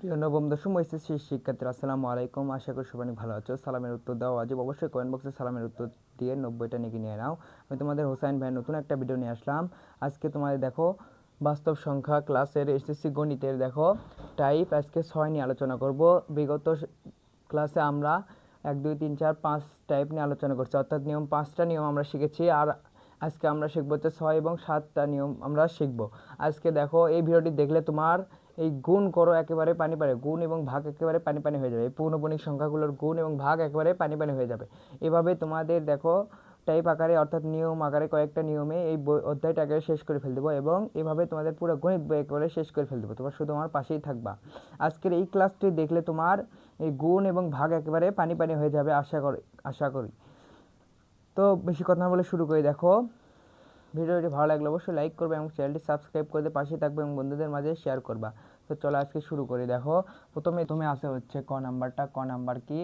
প্রিয় নবম দশম এইচএসসি শিক্ষার্থীরা আসসালামু আলাইকুম। আশা করি সবাই ভালো আছো। সালামের উত্তর দাও আজব অবশ্যই কমেন্ট বক্সে সালামের উত্তর দিয়ে 90টা নিয়ে নাও। আমি তোমাদের হোসাইন ভাই নতুন একটা ভিডিও নিয়ে আসলাম। আজকে তোমাদের দেখো বাস্তব সংখ্যা ক্লাসের এসএসসি গণিতের দেখো টাইপ আজকে 6 নিয়ে আলোচনা করব। বিগত ক্লাসে আমরা 1 2 3 4 5 টাইপ নিয়ে আলোচনা করছি, অর্থাৎ নিয়ম 5টা নিয়ম আমরা শিখেছি। আর আজকে আমরা শিখবো হচ্ছে 6 এবং 7টা নিয়ম আমরা শিখবো। আজকে দেখো এই ভিডিওটি দেখলে তোমার এই গুণ করো একেবারে পানি পানি, গুণ এবং ভাগ একেবারে পানি পানি হয়ে যাবে। এই পূর্ণপণিক সংখ্যাগুলোর গুণ এবং ভাগ একেবারে পানি পানি হয়ে যাবে। এভাবে তোমাদের দেখো টাইপ আকারে অর্থাৎ নিয়ম আকারে কয়েকটা নিয়মে এই অধ্যায়টা আকারে শেষ করে ফেল দেবো এবং এভাবে তোমাদের পুরো গণিত বই একেবারে শেষ করে ফেল দেবো। তোমার শুধু আমার পাশেই থাকবা। আজকের এই ক্লাসটি দেখলে তোমার এই গুণ এবং ভাগ একেবারে পানি পানি হয়ে যাবে আশা করি। তো বেশি কথা না বলে শুরু করে দেখো। ভিডিওটি ভালো লাগলে অবশ্যই লাইক করবে এবং চ্যানেলটি সাবস্ক্রাইব করে পাশে থাকবে এবং বন্ধুদের মাঝে শেয়ার করবা। তো চলো আজকে শুরু করি। দেখো প্রথমে আসে হচ্ছে ক নাম্বারটা। ক নাম্বার কি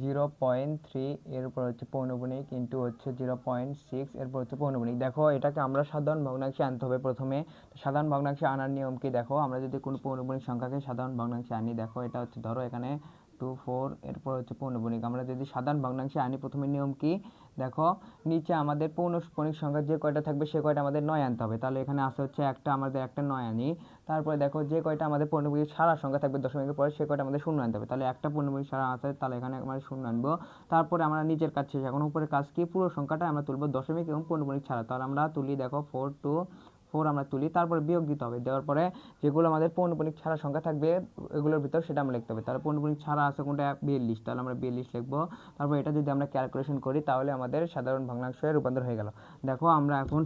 0.3 এর উপর হচ্ছে পৌনঃপুনিক ইন্টু হচ্ছে 0.6 এরপর হচ্ছে পৌনঃপুনিক। দেখো এটাকে আমরা সাধারণ ভগ্নাংশে আনতে হবে প্রথমে। সাধারণ ভগ্নাংশে আনার নিয়ম কি দেখো, আমরা যদি কোনো পৌনঃপুনিক সংখ্যাকে সাধারণ ভগ্নাংশে আনি, দেখো এটা হচ্ছে ধরো এখানে 2 4 এরপর হচ্ছে পৌনঃপুনিক। আমরা যদি সাধারণ ভগ্নাংশে আনি প্রথমে নিয়ম কি দেখো, নিচে আমাদের পৌনঃপুনিক সংখ্যা যে কয়টা থাকবে সে কয়টা আমাদের 9 আনতে হবে। তাহলে এখানে আসে হচ্ছে একটা, আমাদের একটা 9 আনি। তারপরে দেখো যে কয়টা আমাদের পৌনঃপুনিক সারা সংখ্যা থাকবে দশমিকের পরে সে কয়টা আমাদের শূন্য আনতে হবে। তাহলে একটা পৌনঃপুনিক সারা আছে, তাহলে এখানে আমরা শূন্য আনবো। তারপরে আমরা নিচের কাজ শেষ, এখন উপরের কাজ কি পুরো সংখ্যাটা আমরা তুলবো দশমিক এবং পৌনঃপুনিক ছাড়া। তাহলে আমরা তুলি দেখো 4 2 4 আমরা তুলি, তারপরে বিয়োগ দিতে হবে। দেওয়ার পরে যেগুলো আমাদের পৌনঃপুনিক ছাড়া সংখ্যা থাকবে এগুলোর ভিতর সেটা আমরা লিখতে হবে। তাহলে পৌনঃপুনিক ছাড়া আছে কোনটা 42, তাহলে আমরা 42 লিখবো। তারপর এটা যদি আমরা ক্যালকুলেশন করি তাহলে আমাদের সাধারণ ভগ্নাংশে রূপান্তর হয়ে গেল। দেখো আমরা এখন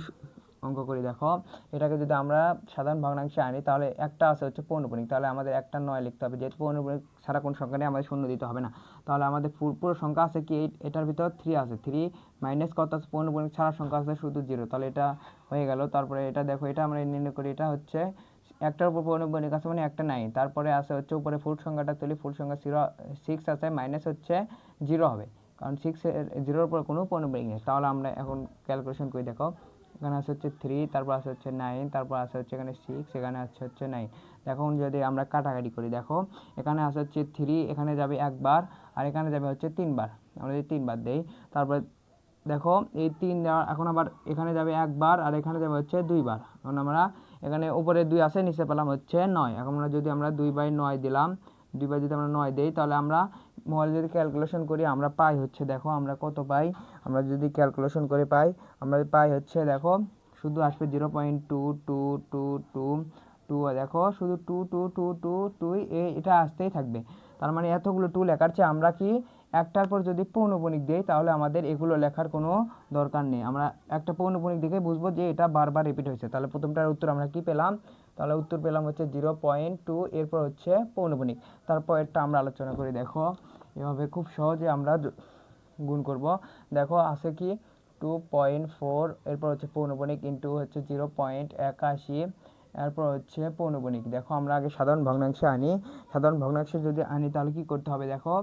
অঙ্ক করি। দেখো এটাকে যদি আমরা সাধারণ ভগ্নাংশে আনি তাহলে একটা আছে হচ্ছে পৌনঃপুনিক, তাহলে আমাদের একটা 9 লিখতে হবে। যেহেতু পৌনঃপুনিক ছাড়া কোন সংখ্যা নেই আমাদের শূন্য দিতে হবে না। তাহলে আমাদের পুরো সংখ্যা আছে কি এটার ভিতর 3 আছে, 3 মাইনাস কত আছে পৌনঃপুনিক ছাড়া সংখ্যা আছে শুধু 0, তাহলে এটা হয়ে গেল। তারপরে এটা দেখো এটা আমরা নির্ণয় করি, এটা হচ্ছে একটার উপর পৌনঃপুনিক আছে মানে একটা 9। তারপরে আছে হচ্ছে উপরে ফুল সংখ্যাটা তুলি, ফুল সংখ্যা 6 আছে মাইনাস হচ্ছে 0 হবে, কারণ 0-এর উপর কোনো পৌনঃপুনিক নেই। তাহলে আমরা এখন ক্যালকুলেশন করে দেখো, এখানে আছে হচ্ছে 3, তারপর আছে হচ্ছে 9, তারপর আছে হচ্ছে এখানে 6, এখানে আছে হচ্ছে 9। দেখো যদি আমরা কাটাকাটি করি, দেখো এখানে আছে হচ্ছে 3, এখানে যাবে একবার আর এখানে যাবে হচ্ছে 3বার। আমরা যদি 3বার দেই, তারপর দেখো এই 3 এখন আবার এখানে যাবে একবার আর এখানে যাবে হচ্ছে 2বার। এখন আমরা এখানে উপরে 2 আছে, নিচে পেলাম হচ্ছে 9। এখন আমরা যদি আমরা 2/9 দিলাম, 2বার যদি আমরা 9 দিই তাহলে আমরা মোবাইলে যদি ক্যালকুলেশন করি আমরা পাই হচ্ছে, দেখো আমরা কত পাই, আমরা যদি ক্যালকুলেশন করে পাই আমরা পাই হচ্ছে দেখো শুধু আসবে 0.222222। দেখো শুধু 2 এটা আসতেই থাকবে। তার মানে এতগুলো 2 লেখার চেয়ে আমরা কি একটার পর যদি পৌনঃপুনিক দিই তাহলে আমাদের এগুলো লেখার কোনো দরকার নেই। আমরা একটা পৌনঃপুনিক দেখে বুঝবো যে এটা বারবার রিপিট হয়েছে। তাহলে প্রথমটার উত্তর আমরা কি পেলাম, তাহলে উত্তর পেলাম হচ্ছে 0.2, এরপর হচ্ছে পৌনঃপুনিক। তারপর এটা আমরা আলোচনা করি। দেখো এভাবে খুব সহজে আমরা গুণ করব। দেখো আছে কি 2.4, এরপর হচ্ছে পৌনঃপুনিক ইন্টু হচ্ছে 0.81, এরপর হচ্ছে পৌনঃপুনিক। দেখো আমরা আগে সাধারণ ভগ্নাংশে আনি। সাধারণ ভগ্নাংশে যদি আনি তাহলে কি করতে হবে, দেখো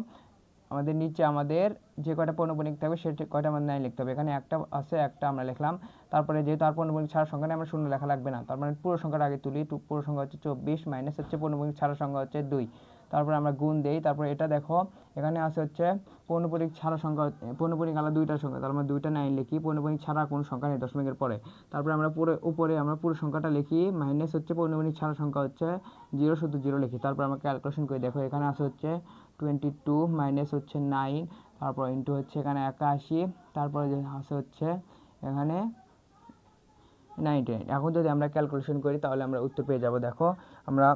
আমাদের নিচে আমাদের যে কয়টা পৌনঃপুনিক থাকবে সে কয়টা আমাদের 9 লিখতে হবে। এখানে একটা আছে, একটা আমরা লিখলাম। তারপরে যেহেতু আর পৌনঃপুনিক ছাড়া সংখ্যা নেই আমরা শূন্য লেখা লাগবে না, তার মানে পুরো সংখ্যাটা আগে তুলি। পুরো সংখ্যা হচ্ছে 24 মাইনাস হচ্ছে পৌনঃপুনিক ছাড়া সংখ্যা হচ্ছে 2। তারপরে আমরা গুণ দেই। তারপরে এটা দেখো এখানে আছে হচ্ছে পৌনঃপুনিক ছাড়া সংখ্যা, পৌনঃপুনিক আলাদা দুইটার সংখ্যা, তার মানে 2টা 9 লিখি। পৌনঃপুনিক ছাড়া কোনো সংখ্যা নেই দশমিকের পরে। তারপরে আমরা উপরে আমরা পুরো সংখ্যাটা লিখি, মাইনাস হচ্ছে পৌনঃপুনিক ছাড়া সংখ্যা হচ্ছে 0, শুধু 0 লিখি। তারপর আমরা ক্যালকুলেশন করে দেখো এখানে আছে হচ্ছে 22 মাইনাস হচ্ছে 9, তারপর ইন্টু হচ্ছে এখানে 81, তারপরে যে আছে হচ্ছে এখানে 99। এখন যদি আমরা ক্যালকুলেশন করি তাহলে আমরা উত্তর পেয়ে যাব। দেখো আমরা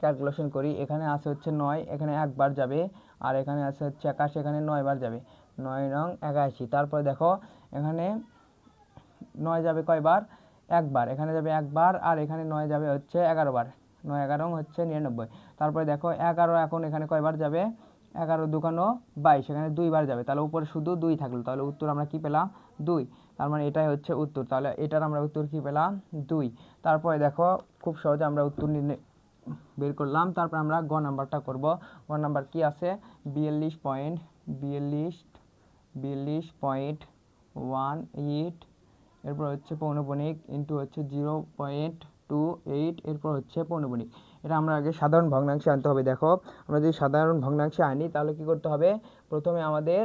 ক্যালকুলেশন করি, এখানে আছে হচ্ছে 9, এখানে একবার যাবে আর এখানে আছে হচ্ছে 81, এখানে 9 বার যাবে, 9 নং 81। তারপরে দেখো এখানে 9 যাবে কয়বার, একবার, এখানে যাবে একবার আর এখানে 9 যাবে হচ্ছে 11 বার, 9 11 হচ্ছে 99। তারপরে দেখো 11 এখন এখানে কয়বার যাবে, 11 দুগুণ 22, এখানে 2 বার যাবে, তাহলে উপরে শুধু 2 থাকলো, তাহলে উত্তর আমরা কি পেলাম 2। তার মানে এটাই হচ্ছে উত্তর, তাহলে এটার আমরা উত্তর কি পেলাম 2। তারপরে দেখো খুব সহজে আমরা উত্তর বের করলাম। তারপর আমরা গ নাম্বারটা করব। গ নাম্বার কি আছে 42.18, এরপর হচ্ছে পৌনঃপুনিক ইন্টু হচ্ছে 0.28, এরপর হচ্ছে পৌনঃপুনিক। এটা আমরা আগে সাধারণ ভগ্নাংশে আনতে হবে। দেখো আমরা যদি সাধারণ ভগ্নাংশে আনি তাহলে কি করতে হবে, প্রথমে আমাদের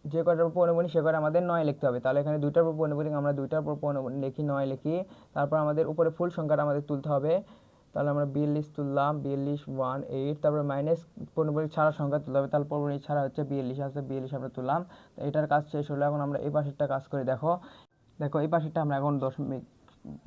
যে কটার উপর পৌনঃপুনিক সে কটা আমাদের 9 লিখতে হবে। তাহলে এখানে দুইটার উপর পৌনঃপুনিক আমরা দুইটার উপর পৌনঃপুনিক লিখি, 9 লিখি। তারপর আমাদের উপরে ফুল সংখ্যাটা আমাদের তুলতে হবে। তাহলে আমরা 42 তুললাম, 42 1 8। তারপরে মাইনাস পৌনঃপুনিক ছাড়া সংখ্যা তুলতে হবে। তাহলে পৌনঃপুনিক ছাড়া হচ্ছে 42 আছে, 42 আমরা তুললাম। তো এটার কাজ শেষ হলো। এখন আমরা এই পাশেরটা কাজ করি। দেখো এই পাশেরটা আমরা এখন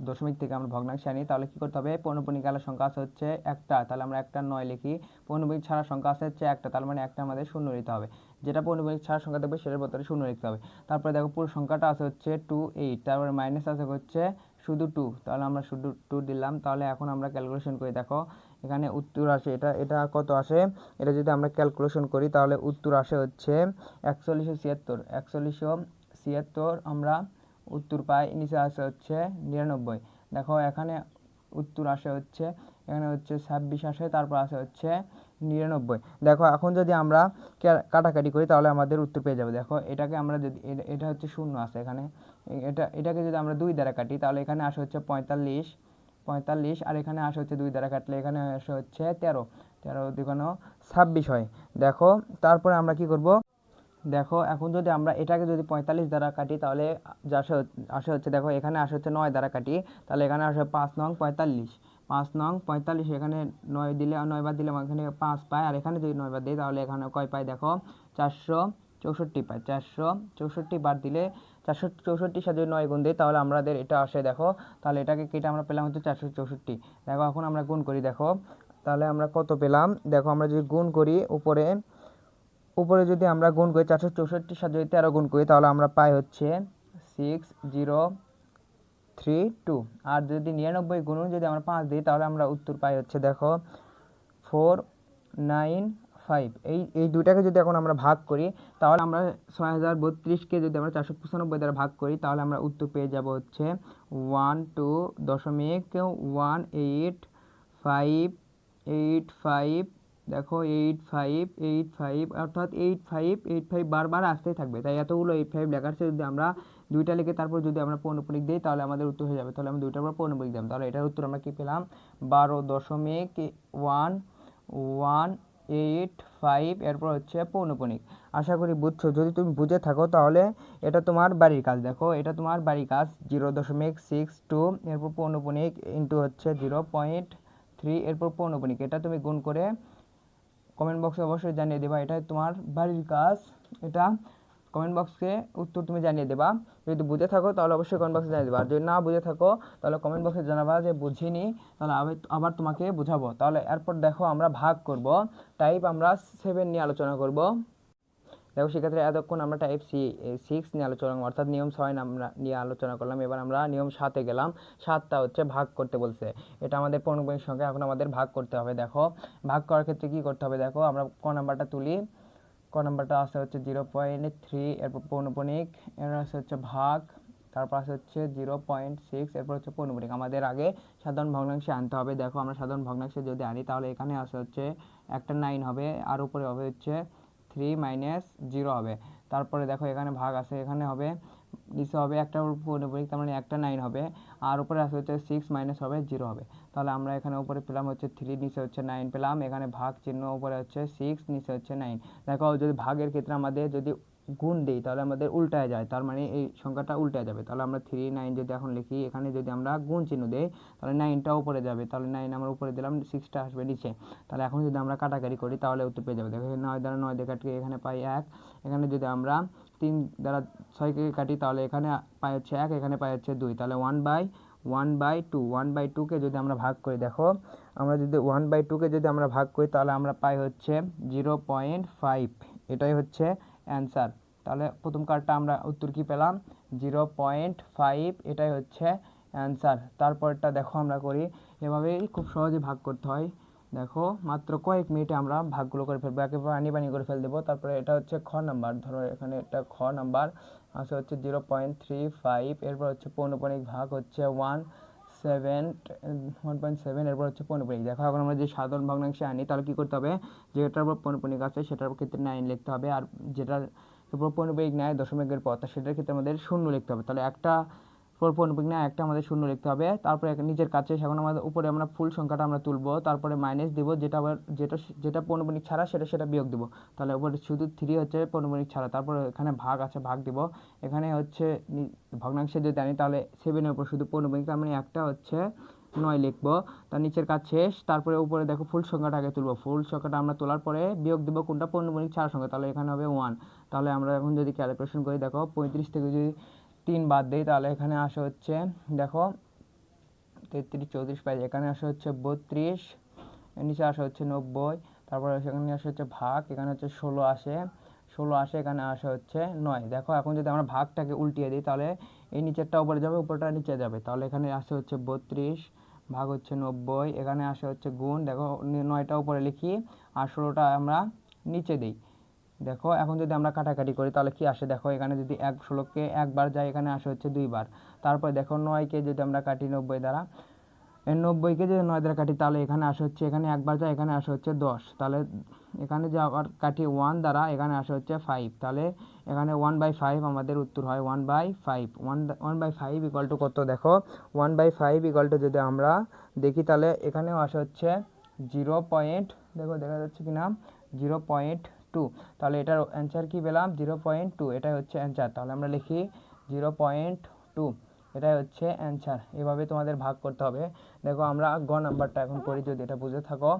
দশমিক থেকে আমরা ভগ্নাংশে আনি। তাহলে কি করতে হবে, পৌনঃপুনিক আলার সংখ্যা আছে হচ্ছে একটা, তাহলে আমরা একটা 9 লিখি। পৌনঃপুনিক ছাড়া সংখ্যা আছে হচ্ছে একটা, তার মানে একটা আমাদের শূন্য নিতে হবে। যেটা পৌনঃপুনিক ছাড়া সংখ্যা দেবে সেটার ভিতরে শূন্য লিখতে হবে। তারপরে দেখো পুরো সংখ্যাটা আছে হচ্ছে 2 8, তারপরে মাইনাস আছে হচ্ছে শুধু 2, তাহলে আমরা শুধু 2 দিলাম। তাহলে এখন আমরা ক্যালকুলেশন করি। দেখো এখানে উত্তর আসে, এটা কত আসে, এটা যদি আমরা ক্যালকুলেশন করি তাহলে উত্তর আসে হচ্ছে 4176 আমরা উত্তর পাই। নিচে আসে হচ্ছে 99। দেখো এখানে উত্তর আসে হচ্ছে, এখানে হচ্ছে 26 আসে, তারপর আসে হচ্ছে 99। দেখো এখন যদি আমরা কাটাকাটি করি তাহলে আমাদের উত্তর পেয়ে যাবে। দেখো এটাকে আমরা যদি এটা হচ্ছে শূন্য আছে এখানে, এটাকে যদি আমরা 2 দ্বারা কাটি তাহলে এখানে আসে হচ্ছে 45, আর এখানে আসে হচ্ছে 2 দ্বারা কাটলে এখানে আসে হচ্ছে 13 দুগুণ 26 হয়। দেখো তারপরে আমরা কি করব, দেখো এখন যদি আমরা এটাকে যদি 45 দ্বারা কাটি তাহলে আসে হচ্ছে, দেখো এখানে আসে হচ্ছে 9 দ্বারা কাটি, তাহলে এখানে আসে 5 নং 45, 5 নং 45, এখানে 9 দিলে 9 বার দিলে এখানে 5 পায়, আর এখানে যদি 9 বার দিই তাহলে এখানে কয় পাই, দেখো 464 পাই। 464 বার দিলে 464 সাথে যদি 9 গুণ দিই তাহলে আমাদের এটা আসে। দেখো তাহলে এটাকে কেটে আমরা পেলাম হচ্ছে 464। দেখো এখন আমরা গুণ করি। দেখো তাহলে আমরা কত পেলাম, দেখো আমরা যদি গুণ করি উপরে যদি আমরা গুণ করি 464 সাথে যদি 13 গুণ করি তাহলে আমরা পাই হচ্ছে 6032। আর যদি 99 গুণ যদি আমরা 5 দিই তাহলে আমরা উত্তর পাই হচ্ছে, দেখো 495। এই দুইটাকে যদি এখন আমরা ভাগ করি তাহলে আমরা 6032কে যদি আমরা 495 দ্বারা ভাগ করি তাহলে আমরা উত্তর পেয়ে যাব হচ্ছে 12.18585। দেখো 85 অর্থাৎ 85 বারবার আসতেই থাকবে, তাই এতগুলো 85 লেখার চেয়ে যদি আমরা দুইটা লিখে তারপর যদি আমরা পৌনঃপুনিক দিই তাহলে আমাদের উত্তর হয়ে যাবে। তাহলে আমি দুইটার পর পৌনঃপুনিক দিলাম, তাহলে এটার উত্তর আমরা কি পেলাম, 12.1185। এরপর হচ্ছে পৌনঃপুনিক। আশা করি বুঝছো। যদি তুমি বুঝে থাকো তাহলে এটা তোমার বাড়ির কাজ। দেখো এটা তোমার বাড়ির কাজ 0.62, এরপর পৌনঃপুনিক ইন্টু হচ্ছে 0.3, এরপর পৌনঃপুনিক। এটা তুমি গুণ করে কমেন্ট বক্সে অবশ্যই জানিয়ে দেবা, এটা তোমার বাড়ির কাজ। এটা কমেন্ট বক্সে উত্তর তুমি জানিয়ে দেবা। যদি বুঝে থাকো তাহলে অবশ্যই কমেন্ট বক্সে জানিয়ে দেবা, আর যদি না বুঝে থাকো তাহলে কমেন্ট বক্সে জানাবা যে বুঝিনি, তাহলে আবার তোমাকে বুঝাবো। তাহলে এরপর দেখো আমরা ভাগ করব, টাইপ আমরা 7 নিয়ে আলোচনা করব। দেখো সেক্ষেত্রে এতক্ষণ আমরা টাইপ 6 নিয়ে আলোচনা, অর্থাৎ নিয়ম 6 আমরা নিয়ে আলোচনা করলাম। এবার আমরা নিয়ম 7-এ গেলাম। 7টা হচ্ছে ভাগ করতে বলছে, এটা আমাদের পৌনঃপুনিক সংখ্যা, এখন আমাদের ভাগ করতে হবে। দেখো ভাগ করার ক্ষেত্রে কি করতে হবে, দেখো আমরা ক নাম্বারটা তুলি। ক নাম্বারটা আসে হচ্ছে 0.3, এরপর পৌনঃপুনিক, এর আসে হচ্ছে ভাগ, তারপর আসে হচ্ছে 0.6, এরপর হচ্ছে পৌনঃপুনিক। আমাদের আগে সাধারণ ভগ্নাংশে আনতে হবে। দেখো আমরা সাধারণ ভগ্নাংশে যদি আনি তাহলে এখানে আসে হচ্ছে একটা 9 হবে, আর উপরে হবে হচ্ছে 3 - 0 হবে। তারপরে দেখো এখানে ভাগ আছে, এখানে হবে নিচে হবে একটা পৌনঃপুনিক, তার মানে একটা 9 হবে, আর উপরে আসে হচ্ছে 6 মাইনাস হবে 0 হবে। তাহলে আমরা এখানে উপরে পেলাম হচ্ছে 3, নিচে হচ্ছে 9 পেলাম। এখানে ভাগ চিহ্ন, উপরে হচ্ছে 6, নিচে হচ্ছে 9। দেখো যদি ভাগের ক্ষেত্রে আমাদের যদি গুণ দিই তাহলে আমাদের উল্টায় যায়, তার মানে এই সংখ্যাটা উল্টে যাবে। তাহলে আমরা 3 9 যদি এখন লিখি, এখানে যদি আমরা গুণ চিহ্ন দেই তাহলে 9টা উপরে যাবে, তাহলে 9 আমরা উপরে দিলাম, 6টা আসবে নিচে। তাহলে এখন যদি আমরা কাটাকাটি করি তাহলে উত্তর পেয়ে যাবে। দেখো 9 দ্বারা 9 দিয়ে কাটি, এখানে পাই 1। এখানে যদি আমরা 3 দ্বারা 6কে কাটি তাহলে এখানে পাই হচ্ছে 1, এখানে পাই হচ্ছে 2, তাহলে 1/2কে যদি আমরা ভাগ করি, দেখো আমরা যদি 1/2কে যদি আমরা ভাগ করি তাহলে আমরা পাই হচ্ছে 0.5। এটাই হচ্ছে অ্যান্সার। তাহলে প্রথম কার্ডটা আমরা উত্তর কি পেলাম, 0.5, এটাই হচ্ছে অ্যান্সার। তারপরটা দেখো আমরা করি, এভাবেই খুব সহজে ভাগ করতে হয়। দেখো মাত্র কয়েক মিনিটে আমরা ভাগগুলো করে ফেলবো, একেবারে পানি করে ফেল দেবো। তারপরে এটা হচ্ছে খ নাম্বার, ধরো এখানে এটা খ নাম্বার আছে হচ্ছে 0.35, এরপর হচ্ছে পৌনঃপুনিক ভাগ হচ্ছে 1.7, এরপর হচ্ছে পৌনঃপুনিক। দেখো এখন আমরা যে সাধারণ ভগ্নাংশে আনি তাহলে কি করতে হবে, যেটার উপর পৌনঃপুনিক আছে সেটার ক্ষেত্রে 9 লিখতে হবে, আর যেটার উপর পৌনঃপুনিক নেয় দশমিকের পর সেটার ক্ষেত্রে আমাদের 0 লিখতে হবে। তাহলে একটা পৌনঃপুনিক না, একটা আমাদের শূন্য লিখতে হবে। তারপরে নিচের কাছে এখন আমাদের উপরে আমরা ফুল সংখ্যাটা আমরা তুলবো, তারপরে মাইনাস দিব, যেটা আবার যেটা পৌনঃপুনিক ছাড়া সেটা বিয়োগ দিব। তাহলে উপরে শুধু 3 হচ্ছে পৌনঃপুনিক ছাড়া। তারপরে এখানে ভাগ আছে, ভাগ দিব। এখানে হচ্ছে ভগ্নাংশে যদি আনি তাহলে 7-এর উপর শুধু পৌনঃপুনিক, তার মানে একটা হচ্ছে 9 লিখবো। তার নিচের কাজ শেষ। তারপরে উপরে দেখো ফুল সংখ্যাটা আগে তুলবো। ফুল সংখ্যাটা আমরা তোলার পরে বিয়োগ দিব কোনটা, পৌনঃপুনিক ছাড়া সংখ্যা, তাহলে এখানে হবে 1। তাহলে আমরা এখন যদি ক্যালকুলেশন করি, দেখো 35 থেকে যদি 3 বাদ দিই তাহলে এখানে আসে হচ্ছে, দেখো 33 34 পাই, এখানে আসে হচ্ছে 32, এর নিচে আসে হচ্ছে 90, তারপরে সেখানে আসে হচ্ছে ভাগ, এখানে হচ্ছে 16 আসে, এখানে আসে হচ্ছে 9। দেখো এখন যদি আমরা ভাগটাকে উল্টিয়ে দিই তাহলে এই নিচেরটা উপরে যাবে, উপরটা নিচে যাবে। তাহলে এখানে আসে হচ্ছে 32 ভাগ হচ্ছে 90, এখানে আসে হচ্ছে গুণ, দেখো 9টা উপরে লিখি আর 16টা আমরা নিচে দিই। দেখো এখন যদি আমরা কাটাকাটি করি তাহলে কি আসে, দেখো এখানে যদি 16কে একবার যায়, এখানে আসে হচ্ছে 2 বার। তারপরে দেখো 9কে যদি আমরা কাটি 90 দ্বারা, 90কে যদি 9 দ্বারা কাটি তাহলে এখানে আসে হচ্ছে, এখানে একবার যায়, এখানে আসে হচ্ছে 10। তাহলে এখানে যে আবার কাটি 1 দ্বারা, এখানে আসে হচ্ছে 5। তাহলে এখানে 1/5 আমাদের উত্তর হয় 1/5। 1/5 ইকুয়াল টু কত, দেখো 1/5 ইকুয়াল টু যদি আমরা দেখি তাহলে এখানেও আসে হচ্ছে 0 পয়েন্ট, দেখো দেখা যাচ্ছে কি না 0.2। তাহলে এটার অ্যান্সার কি পেলাম 0.2, এটাই হচ্ছে অ্যান্সার। তাহলে আমরা লিখি 0.2, এটাই হচ্ছে অ্যান্সার। এভাবে তোমাদের ভাগ করতে হবে। দেখো আমরা গ নাম্বারটা এখন করি, যদি এটা বুঝে থাকো,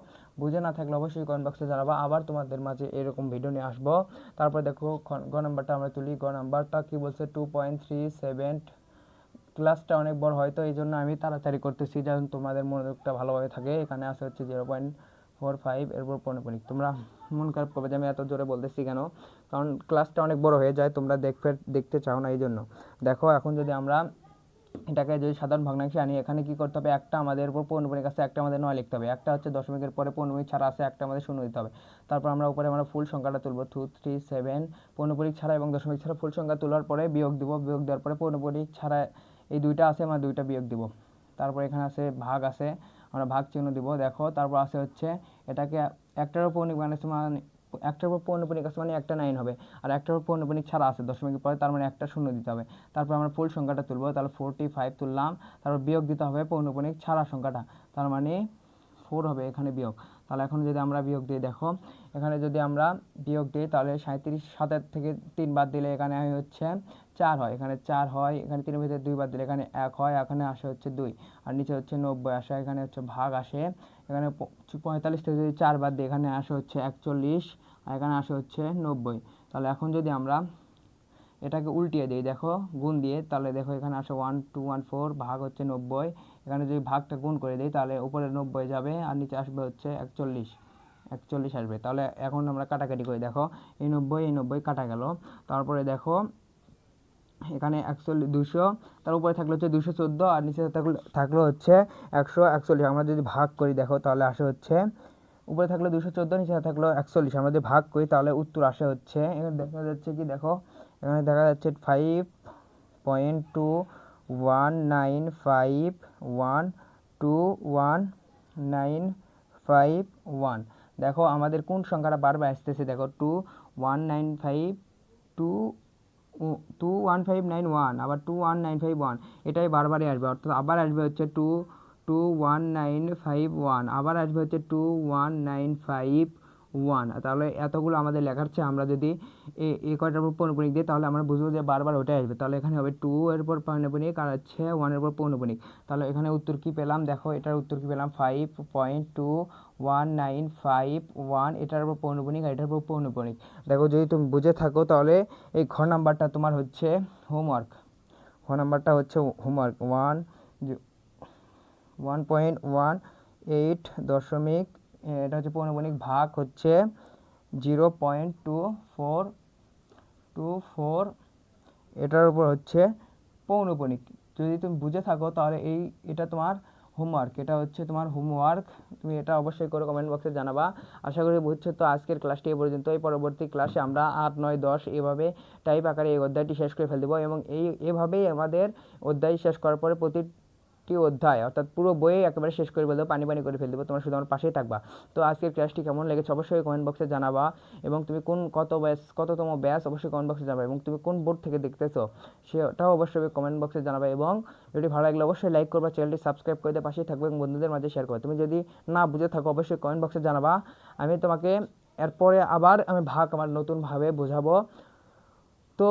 বুঝে না থাকলে অবশ্যই কমেন্ট বক্সে জানাবো, আবার তোমাদের মাঝে এরকম ভিডিও নিয়ে আসবো। তারপর দেখো গ নাম্বারটা আমরা তুলি। গ নাম্বারটা কি বলছে 2.37। ক্লাসটা অনেক বড় হয়তো এই জন্য আমি তাড়াতাড়ি করতেছি যেন তোমাদের মনোযোগটা ভালোভাবে থাকে। এখানে আসে হচ্ছে 0.45, এরপর পৌনঃপুনিক। তোমরা মন খারাপ করবে যে আমি এত জোরে বলতেছি কেন, কারণ ক্লাসটা অনেক বড় হয়ে যায়, তোমরা দেখতে চাও না এই জন্য। দেখো এখন যদি আমরা এটাকে যদি সাধারণ ভগ্নাংশে আনি, এখানে কি করতে হবে, একটা আমাদের উপর পৌনঃপুনিক আছে, একটা আমাদের 9 লিখতে হবে, একটা হচ্ছে দশমিকের পরে পৌনঃপুনিক ছাড়া আছে, একটা আমাদের শূন্য দিতে হবে। তারপর আমরা উপরে আমরা ফুল সংখ্যাটা তুলবো 2 3 7, পৌনঃপুনিক ছাড়া এবং দশমিক ছাড়া ফুল সংখ্যা তোলার পরে বিয়োগ দিব, বিয়োগ দেওয়ার পরে পৌনঃপুনিক ছাড়া এই দুইটা আছে, আমরা দুইটা বিয়োগ দিব। তারপর এখানে আছে ভাগ আছে, আমরা ভাগ চিহ্ন দিব। দেখো তারপর আছে হচ্ছে এটাকে একটার উপর মানে একটার উপর পৌনঃপুনিক আছে মানে একটা 9 হবে, আর একটার উপর পৌনঃপুনিক ছাড়া আছে দশমিকের পরে, তার মানে একটা শূন্য দিতে হবে। তারপর আমরা ফুল সংখ্যাটা তুলবো, তাহলে 45 তুললাম। তারপর বিয়োগ দিতে হবে পৌনঃপুনিক ছাড়া সংখ্যাটা, তার মানে 4 হবে এখানে বিয়োগ। তাহলে এখন যদি আমরা বিয়োগ দিই, দেখো এখানে যদি আমরা বিয়োগ দিই তাহলে 37, 7 থেকে 3 বাদ দিলে এখানে হচ্ছে 4 হয়, এখানে 4 হয়, এখানে 3 ভিতরে 2 বাদ দিলে এখানে 1 হয়, এখানে আসে হচ্ছে 2, আর নিচে হচ্ছে 90 আসে, এখানে হচ্ছে ভাগ আসে। এখানে 45 থেকে যদি 4 বাদ দিই এখানে আসে হচ্ছে 41, আর এখানে আসে হচ্ছে 90। তাহলে এখন যদি আমরা এটাকে উল্টিয়ে দিই, দেখো গুণ দিয়ে, তাহলে দেখো এখানে আসে 1214 ভাগ হচ্ছে 90। এখানে যদি ভাগটা গুণ করে দিই তাহলে উপরে 90 যাবে আর নিচে আসবে হচ্ছে 41 আসবে। তাহলে এখন আমরা কাটাকাটি করি, দেখো এই 90 কাটা গেল। তারপরে দেখো এখানে 200, তার উপরে থাকলে হচ্ছে 214, আর নিচে থাকলো হচ্ছে 141। আমরা যদি ভাগ করি দেখো তাহলে আসে হচ্ছে, উপরে থাকলো 214, নিচে থাকলো 41, আমরা যদি ভাগ করি তাহলে উত্তর আসে হচ্ছে, এখানে দেখা যাচ্ছে কি, দেখো এখানে দেখা যাচ্ছে 5.2195121951। দেখো আমাদের কোন সংখ্যাটা বারবার আসতেছে, দেখো 21591, আবার 21951, এটাই বারবারই আসবে, অর্থাৎ আবার আসবে হচ্ছে 21951, আবার আসবে হচ্ছে 21951। তাহলে এতগুলো আমাদের লেখার চেয়ে আমরা যদি এই কয়টার উপর পৌনঃপুনিক দিই তাহলে আমরা বুঝবো যে বারবার ওটাই আসবে। তাহলে এখানে হবে 2 এর উপর পৌনঃপুনিক আর হচ্ছে 1 এর উপর পৌনঃপুনিক। তাহলে এখানে উত্তর কি পেলাম, দেখো এটার উত্তর কি পেলাম 5.21951, এটার উপর পৌনঃপুনিক আর এটার উপর পৌনঃপুনিক। দেখো যদি তুমি বুঝে থাকো তাহলে এই ঘ নাম্বারটা তোমার হচ্ছে হোমওয়ার্ক। ঘ নাম্বারটা হচ্ছে হোমওয়ার্ক 1.18 দশমিক, এটা হচ্ছে পৌনঃপুনিক, ভাগ হচ্ছে 0.2424, এটার উপর হচ্ছে পৌনঃপুনিক। যদি তুমি বুঝে থাকো তাহলে এটা তোমার হোমওয়ার্ক, এটা হচ্ছে তোমার হোমওয়ার্ক। তুমি এটা অবশ্যই করে কমেন্ট বক্সে জানাবা। আশা করি বুঝছো। তো আজকের ক্লাসটি এই পর্যন্ত। এই পরবর্তী ক্লাসে আমরা 8 9 10 এভাবে টাইপ আকারে এই অধ্যায়টি শেষ করে ফেলে দেবো, এবং এভাবেই আমাদের অধ্যায় শেষ করার পরে 1টি অধ্যায় অর্থাৎ পুরো বইয়ে একেবারে শেষ করে দেবো, পানি পানি করে ফেলে দেবো। তোমরা শুধু আমার পাশেই থাকবা। তো আজকের ক্লাসটি কেমন লেগেছে অবশ্যই কমেন্ট বক্সে জানাবা, এবং তুমি কততম ব্যাচ অবশ্যই কমেন্ট বক্সে জানাবা, এবং তুমি কোন বোর্ড থেকে দেখতেছো সেটাও অবশ্যই কমেন্ট বক্সে জানাবা। এবং ভিডিওটি ভালো লাগলে অবশ্যই লাইক করবা, চ্যানেলটি সাবস্ক্রাইব করে দিয়ে পাশেই থাকবে এবং বন্ধুদের মাঝে শেয়ার করবে। তুমি যদি না বুঝে থাকো অবশ্যই কমেন্ট বক্সে জানাবা, আমি তোমাকে এরপরে আবার আমি আমার নতুনভাবে বোঝাবো। তো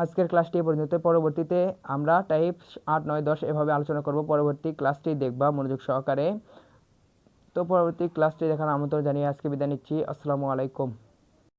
আজকের ক্লাসটি এ পর্যন্ত। পরবর্তীতে আমরা টাইপ 8, 9, 10 এভাবে আলোচনা করব। পরবর্তী ক্লাসটি দেখবা মনোযোগ সহকারে। তো পরবর্তী ক্লাসটি দেখার আমন্ত্রণ জানিয়ে আজকে বিদায় নিচ্ছি। আসসালামু আলাইকুম।